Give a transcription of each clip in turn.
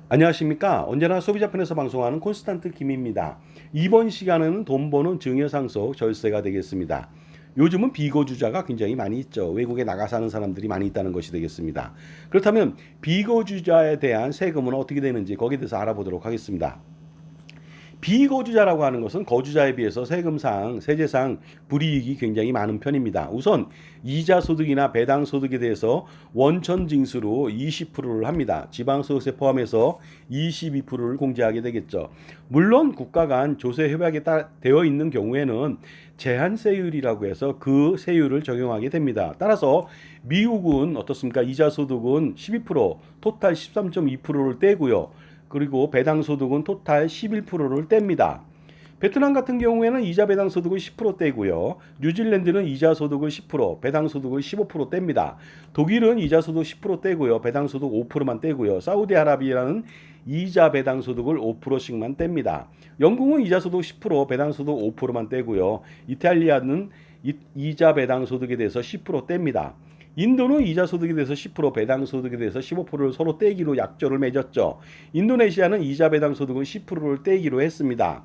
안녕하십니까. 언제나 소비자편에서 방송하는 콘스탄트 김입니다. 이번 시간에는 돈 버는 증여상속 절세가 되겠습니다. 요즘은 비거주자가 굉장히 많이 있죠. 외국에 나가 사는 사람들이 많이 있다는 것이 되겠습니다. 그렇다면 비거주자에 대한 세금은 어떻게 되는지 거기에 대해서 알아보도록 하겠습니다. 비거주자라고 하는 것은 거주자에 비해서 세금상, 세제상 불이익이 굉장히 많은 편입니다. 우선 이자 소득이나 배당 소득에 대해서 원천 징수로 20%를 합니다. 지방소득세 포함해서 22%를 공제하게 되겠죠. 물론 국가 간 조세 협약에 되어 있는 경우에는 제한세율이라고 해서 그 세율을 적용하게 됩니다. 따라서 미국은 어떻습니까? 이자 소득은 12%, 토탈 13.2%를 떼고요. 그리고 배당 소득은 토탈 11%를 뗍니다. 베트남 같은 경우에는 이자 배당 소득을 10% 떼고요. 뉴질랜드는 이자 소득을 10%, 배당 소득을 15% 뗍니다. 독일은 이자 소득 10% 떼고요. 배당 소득 5%만 떼고요. 사우디아라비아는 이자 배당 소득을 5%씩만 뗍니다. 영국은 이자 소득 10%, 배당 소득 5%만 떼고요. 이탈리아는 이자 배당 소득에 대해서 10% 뗍니다. 인도는 이자 소득에 대해서 10%, 배당 소득에 대해서 15%를 서로 떼기로 약조를 맺었죠. 인도네시아는 이자 배당 소득은 10%를 떼기로 했습니다.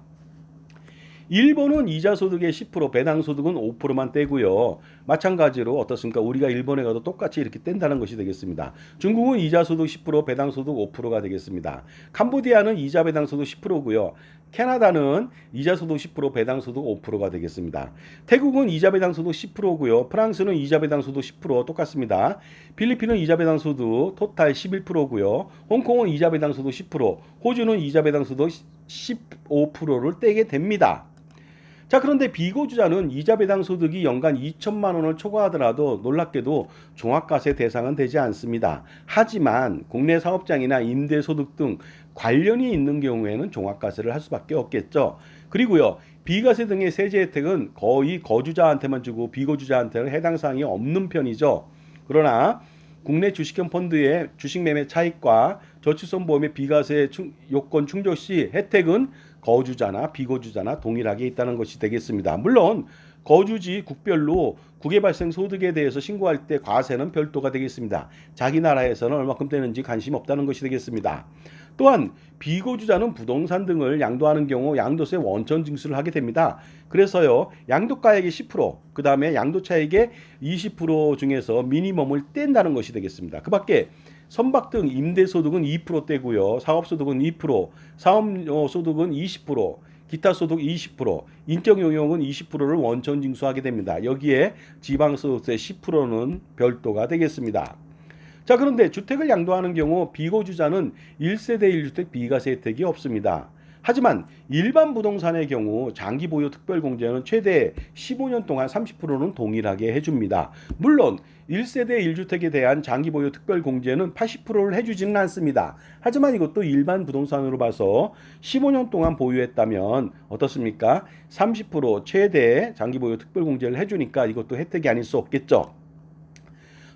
일본은 이자 소득의 10%, 배당 소득은 5%만 떼고요. 마찬가지로 어떻습니까? 우리가 일본에 가도 똑같이 이렇게 뗀다는 것이 되겠습니다. 중국은 이자 소득 10%, 배당 소득 5%가 되겠습니다. 캄보디아는 이자 배당 소득 10%고요. 캐나다는 이자 소득 10%, 배당 소득 5%가 되겠습니다. 태국은 이자 배당 소득 10%고요. 프랑스는 이자 배당 소득 10% 똑같습니다. 필리핀은 이자 배당 소득 토탈 11%고요. 홍콩은 이자 배당 소득 10%, 호주는 이자 배당 소득 15%를 떼게 됩니다. 자, 그런데 비거주자는 이자 배당 소득이 연간 2천만 원을 초과하더라도 놀랍게도 종합과세 대상은 되지 않습니다. 하지만 국내 사업장이나 임대소득 등 관련이 있는 경우에는 종합과세를 할 수밖에 없겠죠. 그리고요, 비과세 등의 세제 혜택은 거의 거주자한테만 주고 비거주자한테는 해당 사항이 없는 편이죠. 그러나 국내 주식형 펀드의 주식 매매 차익과 저축성 보험의 비과세 요건 충족 시 혜택은 거주자나 비거주자나 동일하게 있다는 것이 되겠습니다. 물론 거주지 국별로 국외 발생 소득에 대해서 신고할 때 과세는 별도가 되겠습니다. 자기 나라에서는 얼마큼 되는지 관심 없다는 것이 되겠습니다. 또한 비거주자는 부동산 등을 양도하는 경우 양도세 원천 징수를 하게 됩니다. 그래서요, 양도가액의 10%, 그 다음에 양도차익의 20% 중에서 미니멈을 뗀다는 것이 되겠습니다. 그 밖에 선박 등 임대소득은 2% 떼고요. 사업소득은 2%, 사업소득은 20%, 기타 소득 20%, 인적 용역은 20%를 원천 징수하게 됩니다. 여기에 지방소득세 10%는 별도가 되겠습니다. 자, 그런데 주택을 양도하는 경우 비거주자는 1세대 1주택 비과세 혜택이 없습니다. 하지만 일반 부동산의 경우 장기 보유 특별공제는 최대 15년 동안 30%는 동일하게 해줍니다. 물론 1세대 1주택에 대한 장기 보유 특별공제는 80%를 해주지는 않습니다. 하지만 이것도 일반 부동산으로 봐서 15년 동안 보유했다면 어떻습니까? 30% 최대 장기 보유 특별공제를 해주니까 이것도 혜택이 아닐 수 없겠죠.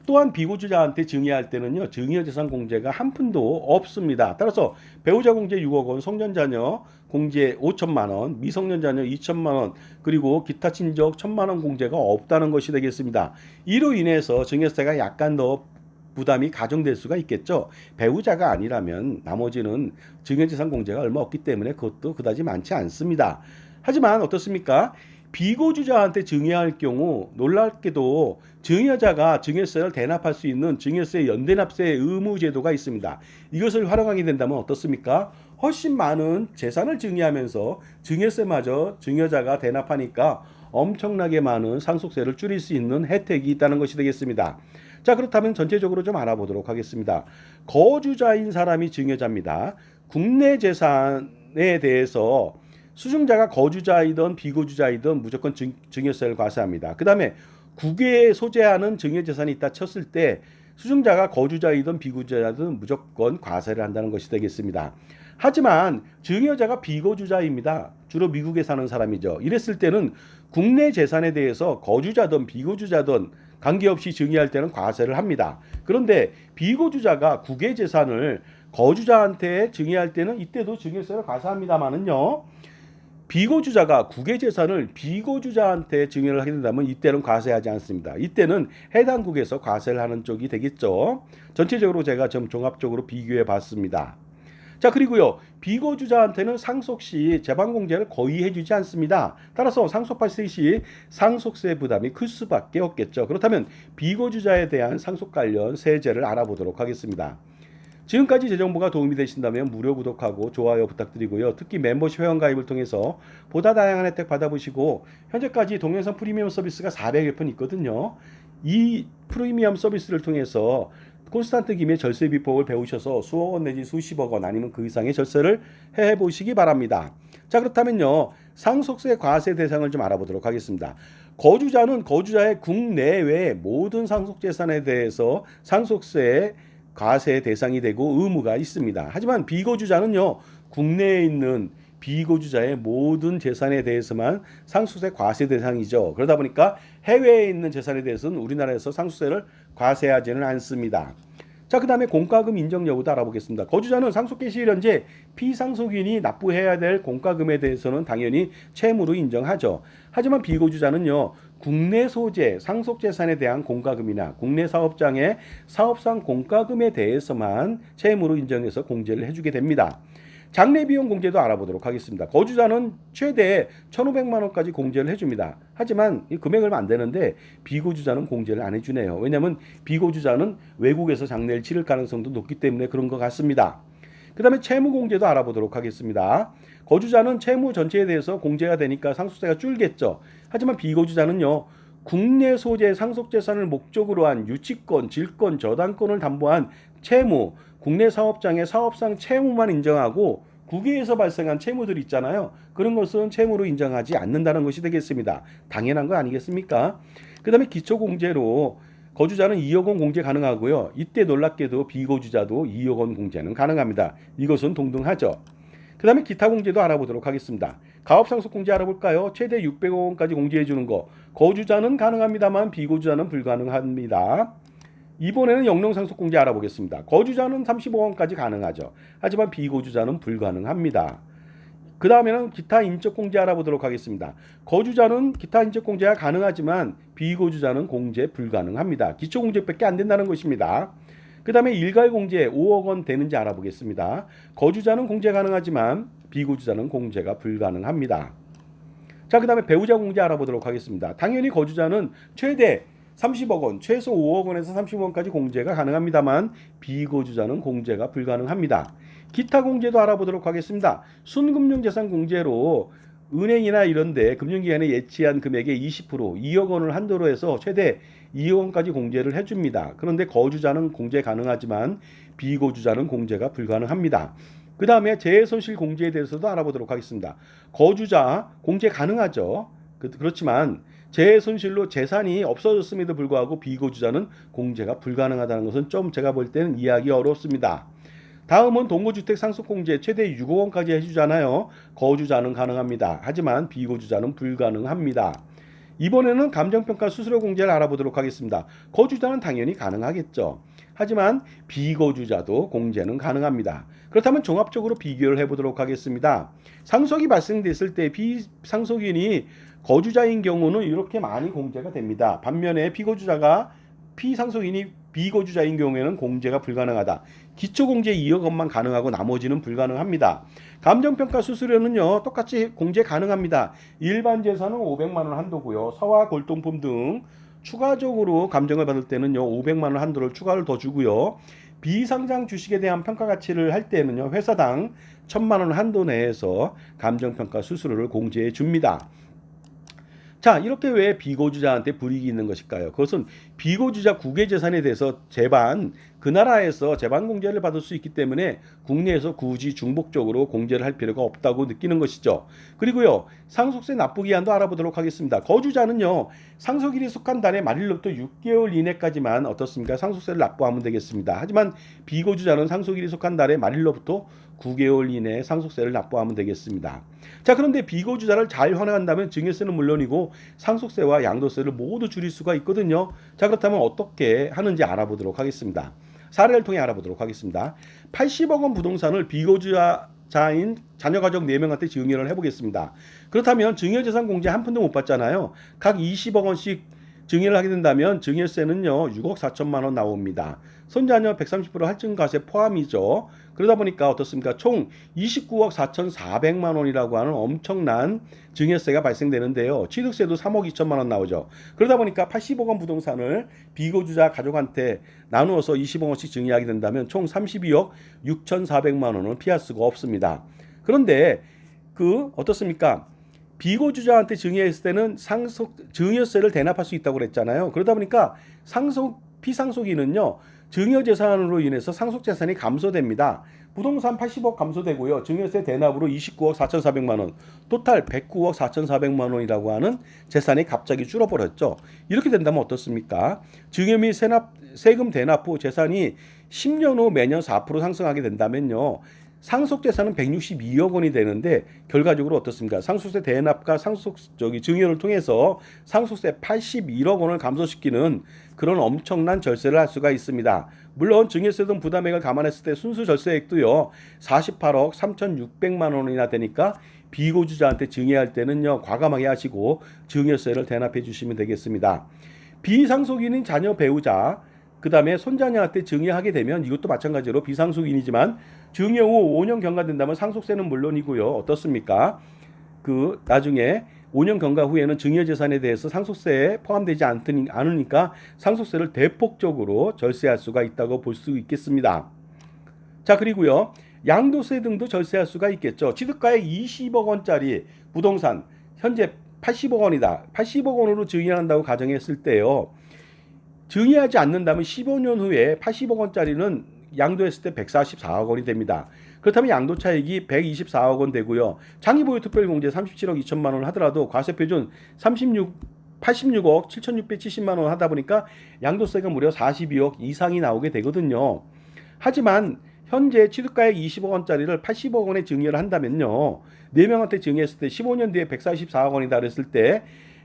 또한 비거주자한테 증여할 때는요, 증여재산 공제가 한 푼도 없습니다. 따라서 배우자 공제 6억 원, 성년자녀 공제 5천만 원, 미성년자녀 2천만 원, 그리고 기타 친족 1천만 원 공제가 없다는 것이 되겠습니다. 이로 인해서 증여세가 약간 더 부담이 가중될 수가 있겠죠. 배우자가 아니라면 나머지는 증여재산 공제가 얼마 없기 때문에 그것도 그다지 많지 않습니다. 하지만 어떻습니까? 비거주자한테 증여할 경우 놀랍게도 증여자가 증여세를 대납할 수 있는 증여세 연대납세 의무 제도가 있습니다. 이것을 활용하게 된다면 어떻습니까? 훨씬 많은 재산을 증여하면서 증여세마저 증여자가 대납하니까 엄청나게 많은 상속세를 줄일 수 있는 혜택이 있다는 것이 되겠습니다. 자, 그렇다면 전체적으로 좀 알아보도록 하겠습니다. 거주자인 사람이 증여자입니다. 국내 재산에 대해서 수증자가 거주자이든 비거주자이든 무조건 증여세를 과세합니다. 그 다음에 국외에 소재하는 증여재산이 있다 쳤을 때 수증자가 거주자이든 비거주자이든 무조건 과세를 한다는 것이 되겠습니다. 하지만 증여자가 비거주자입니다. 주로 미국에 사는 사람이죠. 이랬을 때는 국내 재산에 대해서 거주자든 비거주자든 관계없이 증여할 때는 과세를 합니다. 그런데 비거주자가 국외 재산을 거주자한테 증여할 때는 이때도 증여세를 과세합니다만은요. 비거주자가 국외 재산을 비거주자한테 증여를 하게 된다면 이때는 과세하지 않습니다. 이때는 해당 국에서 과세를 하는 쪽이 되겠죠. 전체적으로 제가 좀 종합적으로 비교해 봤습니다. 자, 그리고요, 비거주자한테는 상속 시 재반공제를 거의 해주지 않습니다. 따라서 상속 발생 시 상속세 부담이 클 수밖에 없겠죠. 그렇다면 비거주자에 대한 상속 관련 세제를 알아보도록 하겠습니다. 지금까지 제 정보가 도움이 되신다면 무료 구독하고 좋아요 부탁드리고요. 특히 멤버십 회원가입을 통해서 보다 다양한 혜택 받아보시고, 현재까지 동영상 프리미엄 서비스가 400여 편 있거든요. 이 프리미엄 서비스를 통해서 콘스탄트 김의 절세 비법을 배우셔서 수억 원 내지 수십억 원 아니면 그 이상의 절세를 해보시기 바랍니다. 자, 그렇다면요, 상속세 과세 대상을 좀 알아보도록 하겠습니다. 거주자는 거주자의 국내외 모든 상속재산에 대해서 상속세 과세 대상이 되고 의무가 있습니다. 하지만 비거주자는요, 국내에 있는 비거주자의 모든 재산에 대해서만 상속세 과세 대상이죠. 그러다 보니까 해외에 있는 재산에 대해서는 우리나라에서 상속세를 과세하지는 않습니다. 자, 그 다음에 공과금 인정 여부도 알아보겠습니다. 거주자는 상속기 시일 현재 피상속인이 납부해야 될 공과금에 대해서는 당연히 채무로 인정하죠. 하지만 비거주자는요, 국내 소재 상속재산에 대한 공과금이나 국내 사업장의 사업상 공과금에 대해서만 채무로 인정해서 공제를 해주게 됩니다. 장례비용 공제도 알아보도록 하겠습니다. 거주자는 최대 1,500만 원까지 공제를 해줍니다. 하지만 이 금액 얼마 안 되는데 비거주자는 공제를 안 해주네요. 왜냐하면 비거주자는 외국에서 장례를 치를 가능성도 높기 때문에 그런 것 같습니다. 그 다음에 채무 공제도 알아보도록 하겠습니다. 거주자는 채무 전체에 대해서 공제가 되니까 상속세가 줄겠죠. 하지만 비거주자는요, 국내 소재 상속재산을 목적으로 한 유치권, 질권, 저당권을 담보한 채무, 국내 사업장의 사업상 채무만 인정하고 국외에서 발생한 채무들 있잖아요. 그런 것은 채무로 인정하지 않는다는 것이 되겠습니다. 당연한 거 아니겠습니까? 그 다음에 기초공제로 거주자는 2억 원 공제 가능하고요. 이때 놀랍게도 비거주자도 2억 원 공제는 가능합니다. 이것은 동등하죠. 그 다음에 기타 공제도 알아보도록 하겠습니다. 가업상속 공제 알아볼까요? 최대 600억 원까지 공제해 주는 거. 거주자는 가능합니다만 비거주자는 불가능합니다. 이번에는 영농상속 공제 알아보겠습니다. 거주자는 35억 원까지 가능하죠. 하지만 비거주자는 불가능합니다. 그 다음에는 기타 인적 공제 알아보도록 하겠습니다. 거주자는 기타 인적 공제가 가능하지만 비거주자는 공제 불가능합니다. 기초 공제밖에 안 된다는 것입니다. 그 다음에 일괄 공제 5억 원 되는지 알아보겠습니다. 거주자는 공제 가능하지만 비거주자는 공제가 불가능합니다. 자, 그 다음에 배우자 공제 알아보도록 하겠습니다. 당연히 거주자는 최대 30억 원, 최소 5억 원에서 30억 원까지 공제가 가능합니다만 비거주자는 공제가 불가능합니다. 기타 공제도 알아보도록 하겠습니다. 순금융재산 공제로 은행이나 이런데 금융기관에 예치한 금액의 20%, 2억 원을 한도로 해서 최대 2억 원까지 공제를 해줍니다. 그런데 거주자는 공제 가능하지만 비거주자는 공제가 불가능합니다. 그 다음에 재해손실 공제에 대해서도 알아보도록 하겠습니다. 거주자 공제 가능하죠. 그렇지만 재해손실로 재산이 없어졌음에도 불구하고 비거주자는 공제가 불가능하다는 것은 좀 제가 볼 때는 이해하기 어렵습니다. 다음은 동거주택 상속공제 최대 6억 원까지 해주잖아요. 거주자는 가능합니다. 하지만 비거주자는 불가능합니다. 이번에는 감정평가 수수료 공제를 알아보도록 하겠습니다. 거주자는 당연히 가능하겠죠. 하지만 비거주자도 공제는 가능합니다. 그렇다면 종합적으로 비교를 해보도록 하겠습니다. 상속이 발생됐을 때 비상속인이 거주자인 경우는 이렇게 많이 공제가 됩니다. 반면에 피상속인이 비거주자인 경우에는 공제가 불가능하다. 기초공제 2억 원만 가능하고 나머지는 불가능합니다. 감정평가 수수료는요, 똑같이 공제 가능합니다. 일반 재산은 500만 원 한도고요. 서화 골동품 등 추가적으로 감정을 받을 때는요, 500만 원 한도를 추가를 더 주고요. 비상장 주식에 대한 평가 가치를 할 때는요, 회사당 1,000만 원 한도 내에서 감정평가 수수료를 공제해 줍니다. 자, 이렇게 왜 비거주자한테 불이익이 있는 것일까요? 그것은 비거주자 국외 재산에 대해서 그 나라에서 재반 공제를 받을 수 있기 때문에 국내에서 굳이 중복적으로 공제를 할 필요가 없다고 느끼는 것이죠. 그리고요, 상속세 납부 기한도 알아보도록 하겠습니다. 거주자는요, 상속일이 속한 달의 말일로부터 6개월 이내까지만 어떻습니까? 상속세를 납부하면 되겠습니다. 하지만 비거주자는 상속일이 속한 달의 말일로부터 9개월 이내에 상속세를 납부하면 되겠습니다. 자, 그런데 비거주자를 잘 활용한다면 증여세는 물론이고 상속세와 양도세를 모두 줄일 수가 있거든요. 자, 그렇다면 어떻게 하는지 알아보도록 하겠습니다. 사례를 통해 알아보도록 하겠습니다. 80억 원 부동산을 비거주자인 자녀가족 4명한테 증여를 해보겠습니다. 그렇다면 증여재산 공제 한 푼도 못 받잖아요. 각 20억 원씩 증여를 하게 된다면 증여세는요 6억 4천만 원 나옵니다. 손자녀 130% 할증과세 포함이죠. 그러다 보니까 어떻습니까? 총 29억 4,400만 원이라고 하는 엄청난 증여세가 발생되는데요. 취득세도 3억 2천만 원 나오죠. 그러다 보니까 80억 원 부동산을 비거주자 가족한테 나누어서 20억 원씩 증여하게 된다면 총 32억 6,400만 원을 피할 수가 없습니다. 그런데 어떻습니까? 비거주자한테 증여했을 때는 증여세를 대납할 수 있다고 그랬잖아요. 그러다 보니까 피상속인은요, 증여재산으로 인해서 상속재산이 감소됩니다. 부동산 80억 감소되고요. 증여세 대납으로 29억 4,400만 원, 토탈 109억 4,400만 원이라고 하는 재산이 갑자기 줄어버렸죠. 이렇게 된다면 어떻습니까? 증여 및 세금 대납 후 재산이 10년 후 매년 4% 상승하게 된다면요. 상속재산은 162억 원이 되는데 결과적으로 어떻습니까? 상속세 대납과 증여를 통해서 상속세 81억 원을 감소시키는 그런 엄청난 절세를 할 수가 있습니다. 물론 증여세 등 부담액을 감안했을 때 순수 절세액도요 48억 3,600만 원이나 되니까 비거주자한테 증여할 때는요 과감하게 하시고 증여세를 대납해 주시면 되겠습니다. 비상속인인 자녀 배우자 그 다음에 손자녀한테 증여하게 되면 이것도 마찬가지로 비상속인이지만 증여 후 5년 경과된다면 상속세는 물론이고요. 어떻습니까? 나중에 5년 경과 후에는 증여재산에 대해서 상속세에 포함되지 않으니까 상속세를 대폭적으로 절세할 수가 있다고 볼 수 있겠습니다. 자, 그리고요. 양도세 등도 절세할 수가 있겠죠. 취득가액 20억 원짜리 부동산 현재 80억 원이다. 80억 원으로 증여한다고 가정했을 때요. 증여하지 않는다면 15년 후에 80억 원짜리는 양도했을 때 144억 원이 됩니다. 그렇다면 양도차익이 124억 원 되고요. 장기보유 특별공제 37억 2천만 원 하더라도 과세표준 86억 7,670만 원 하다 보니까 양도세가 무려 42억 이상이 나오게 되거든요. 하지만 현재 취득가액 20억 원짜리를 80억 원에 증여를 한다면요. 4명한테 증여했을 때 15년 뒤에 144억 원이다 그랬을 때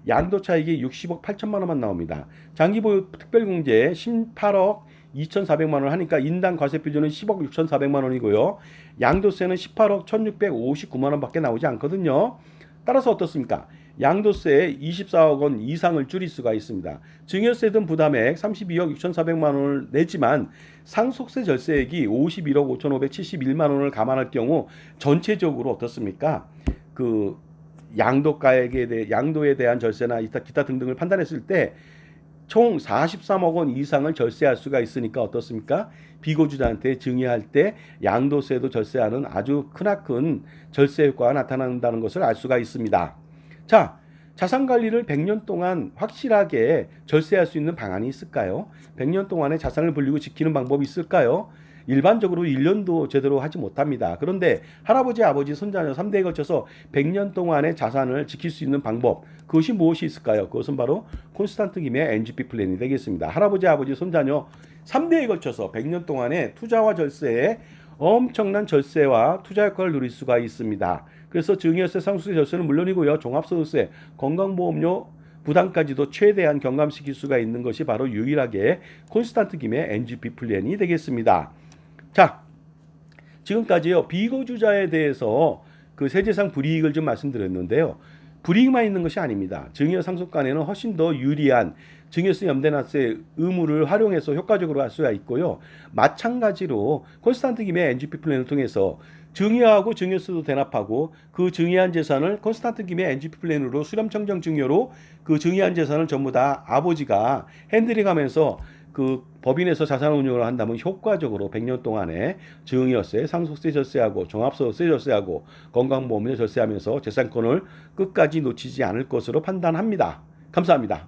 양도차익이 60억 8천만 원만 나옵니다. 장기보유 특별공제 18억 2,400만 원 하니까 인당 과세표준은 10억 6,400만 원이고요. 양도세는 18억 1,659만 원밖에 나오지 않거든요. 따라서 어떻습니까? 양도세에 24억 원 이상을 줄일 수가 있습니다. 증여세 등 부담액 32억 6,400만 원을 내지만 상속세 절세액이 51억 5,571만 원을 감안할 경우 전체적으로 어떻습니까? 양도에 대한 절세나 기타 등등을 판단했을 때 총 43억 원 이상을 절세할 수가 있으니까 어떻습니까? 비거주자한테 증여할 때 양도세도 절세하는 아주 크나큰 절세 효과가 나타난다는 것을 알 수가 있습니다. 자, 자산관리를 100년 동안 확실하게 절세할 수 있는 방안이 있을까요? 100년 동안에 자산을 불리고 지키는 방법이 있을까요? 일반적으로 1년도 제대로 하지 못합니다. 그런데 할아버지, 아버지, 손자녀 3대에 걸쳐서 100년 동안의 자산을 지킬 수 있는 방법, 그것이 무엇이 있을까요? 그것은 바로 콘스탄트 김의 NGP 플랜이 되겠습니다. 할아버지, 아버지, 손자녀 3대에 걸쳐서 100년 동안의 투자와 절세에 엄청난 절세와 투자 효과를 누릴 수가 있습니다. 그래서 증여세, 상속세 절세는 물론이고요. 종합소득세, 건강보험료 부담까지도 최대한 경감시킬 수가 있는 것이 바로 유일하게 콘스탄트 김의 NGP 플랜이 되겠습니다. 자, 지금까지요 비거주자에 대해서 세제상 불이익을 좀 말씀드렸는데요. 불이익만 있는 것이 아닙니다. 증여 상속간에는 훨씬 더 유리한 증여세 연대납세 의무를 활용해서 효과적으로 할 수가 있고요. 마찬가지로 콘스탄트 김의 NGP 플랜을 통해서 증여하고 증여세도 대납하고 그 증여한 재산을 콘스탄트 김의 NGP 플랜으로 수렴청정 증여로 그 증여한 재산을 전부 다 아버지가 핸들링하면서 법인에서 자산 운용을 한다면 효과적으로 100년 동안에 증여세, 상속세 절세하고 종합소득세 절세하고 건강보험료 절세하면서 재산권을 끝까지 놓치지 않을 것으로 판단합니다. 감사합니다.